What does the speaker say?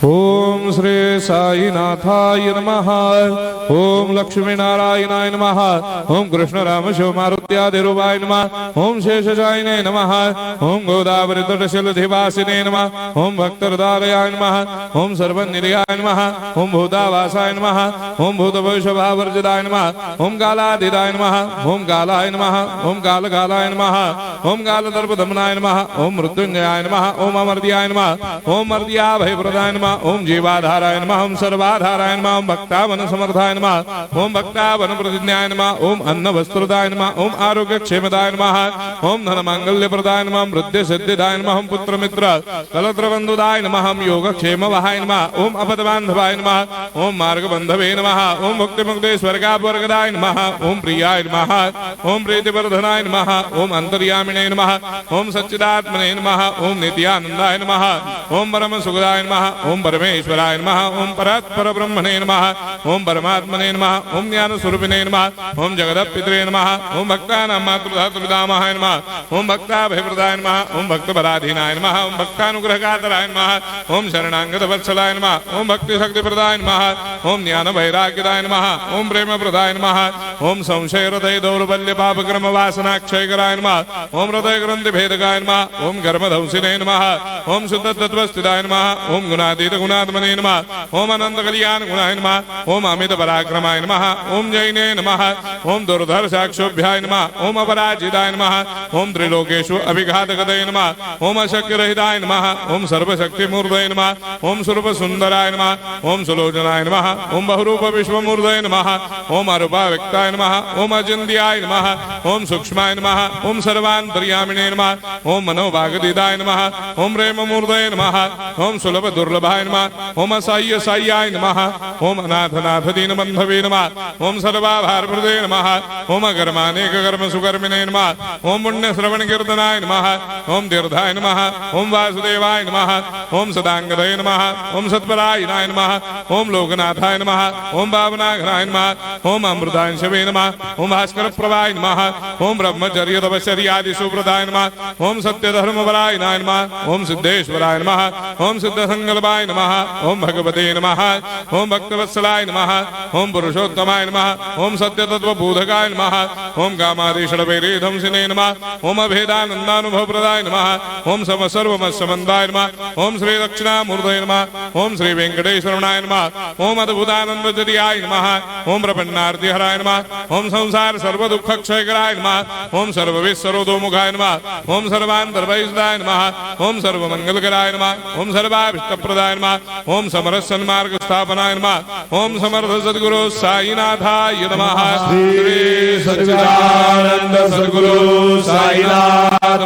ओम श्री साईनाथाय नमः। ओम लक्ष्मी नारायणाय नमः। ओम कृष्ण राम शिव मारुत्यादिरूपाय नमः। ओम शेषशायिने नमः। ओम गोदावरी तटशिलधिवासिने नमः। ओम भक्तहृदयाय नमः। ओम सर्वनिलयाय नमः। ओम भूतावासाय नमः। ओम भूतभविष्यभावर्जिताय नमः। ओम कालाधीताय नमः। ओम कालाय नमः। ओम कालकालाय नमः। ओम कालदर्पदमनाय नमः। ओम मृत्युंजयाय नमः। ओम अमर्त्याय नमः। ओम मर्त्याभयप्रदाय नमः। ओम जीवाधाराय नमः। ओम सर्वाधाराय नमः। ओम भक्तावन समर्थाय नमः। ओम भक्तावन प्रतिज्ञाय नमः। ओम अन्न वस्त्रदाय नमः। ओम आरोग्य क्षेमदाय नमः। ओम धन मांगल्य प्रदाय नमः। ओम वृद्धि सिद्धिदाय नमः। ओम पुत्र मित्र कलत्र बंधुदाय नमः। ओम योग क्षेम वहाय नमः। ओम अपदबांधवाय नमः। ओम मार्ग बंधवे नमः। ओम मुक्ति मुक्ति स्वर्गापवर्गदाय नमः। ओम प्रियाय नमः। ओम प्रीतिवर्धनाय नमः। ओम अंतर्यामिने नमः। ओम सच्चिदात्मने नमः। ओम नित्यानंदाय नमः। ओम परम सुखदाय नमः। ओम परमेश्वराय नमः। ओम परात्पर ब्रह्मणे नमः। ओम परमात्मने नमः। ओम ज्ञान स्वरूपिणे नमः। ओम जगदपितरे नमः। ओम भक्तानां मातृधातुपितामहाय नमः। ओम भक्ताभयप्रदाय नमः। ओम भक्तपराधीनाय नमः। ओम भक्तानुग्रहकातराय नमः। ओम शरणागत वत्सलाय नमः। ओम भक्ति शक्तिप्रदाय नमः। ओम ज्ञान वैराग्यदाय नमः। ओम प्रेम प्रदाय नमः। ओम संशय हृदय दौर्बल्य पापक्रम वासना क्षयकराय नमः। ओम हृदय ग्रंथि भेदकाय नमः। ओम कर्मधंसिने नमः। ओम शुद्ध तत्वस्थिताय नमः। ओम गुणातीत गुणात्मने नमः। ओम अनंत कल्याण गुणाय नमः। ओम अमित पराक्रमाय नमः। ओम जैने नमः। ओम दुर्धर्षाक्षोभ्याय नमः। ओम अपराजिताय नमः। ओम त्रिलोकेषु अभिघातगतये नमः। ओम अशक्यरहिताय नमः। ओम सर्वशक्तिमूर्तये नमः। ओम स्वरूप सुंदराय नमः। ओम सुलोचनाय नमः। ओम बहुरूप विश्वमूर्तये नमः। ओम अरूपाव्यक्ताय नमः। ओम अचिन्त्याय नमः। ओम सूक्ष्माय नमः। ओम सर्वान्तर्यामिणे नमः। ओम मनोभागदिदाय नमः। ओम प्रेममूर्तये नमः। ओम सुलभ दुर्लभाय नमः। ओम असाह्य साह्याय नमः। ओम अनाथनाथ दीनबन्धवे नमः। ओम सर्वाभारप्रदे नमः। ओम अकर्मानेक कर्म सुकर्मिणे नमः। ओम पुण्य श्रवण कीर्तनाय नमः। ओम तीर्थाय नमः। ओम वासुदेवाय नमः। ओम सदांगदये नमः। ओम सत्परायणाय नमः। ओम लोकनाथाय नमः। ओम भावनाघनाय नमः। ओम अमृतांशवे नमः। ओम भास्कर प्रभाय नमः। ओम ब्रह्मचर्य तपश्चर्यादि सुप्रदाय नमः। ओम सत्यधर्मपरायणाय नमः। ओम सिद्धेश्वराय नमः। ओम सिद्धसंकल्पाय नमः। ओम भगवते नमः। ओम भक्तवत्सलाय नमः। ओम पुरुषोत्तमाय नमः। ओम सत्यतत्त्वबोधकाय नमः। ओम कामादिषडवैरेधंसिने नमः। ओम अभेदानन्दानुभवप्रदाय नमः। ओम सर्वमस्समन्वाय नमः। ओम श्री दक्षिणामूर्तये नमः। ओम श्री वेंकटेश्वरनाय नमः। ओम अद्भुतानन्दजर्याय नमः। ओम प्रपन्नार्तिहराय नमः। ओम संसार सर्वदुःखक्षयकराय नमः। ओम सर्वविश्वरोधोमुखाय नमः। ओम सर्वान्तर्वैसदाय नमः। ओम सर्वमङ्गलकराय नमः। ओम सर्वाभीष्टप्रदाय नमः। ओम समरस सन्मार्ग स्थापनाय नमः। ओम समर्थ सद्गुरु साईनाथाय नमः। श्री सच्चिदानंद सद्गुरु साईनाथ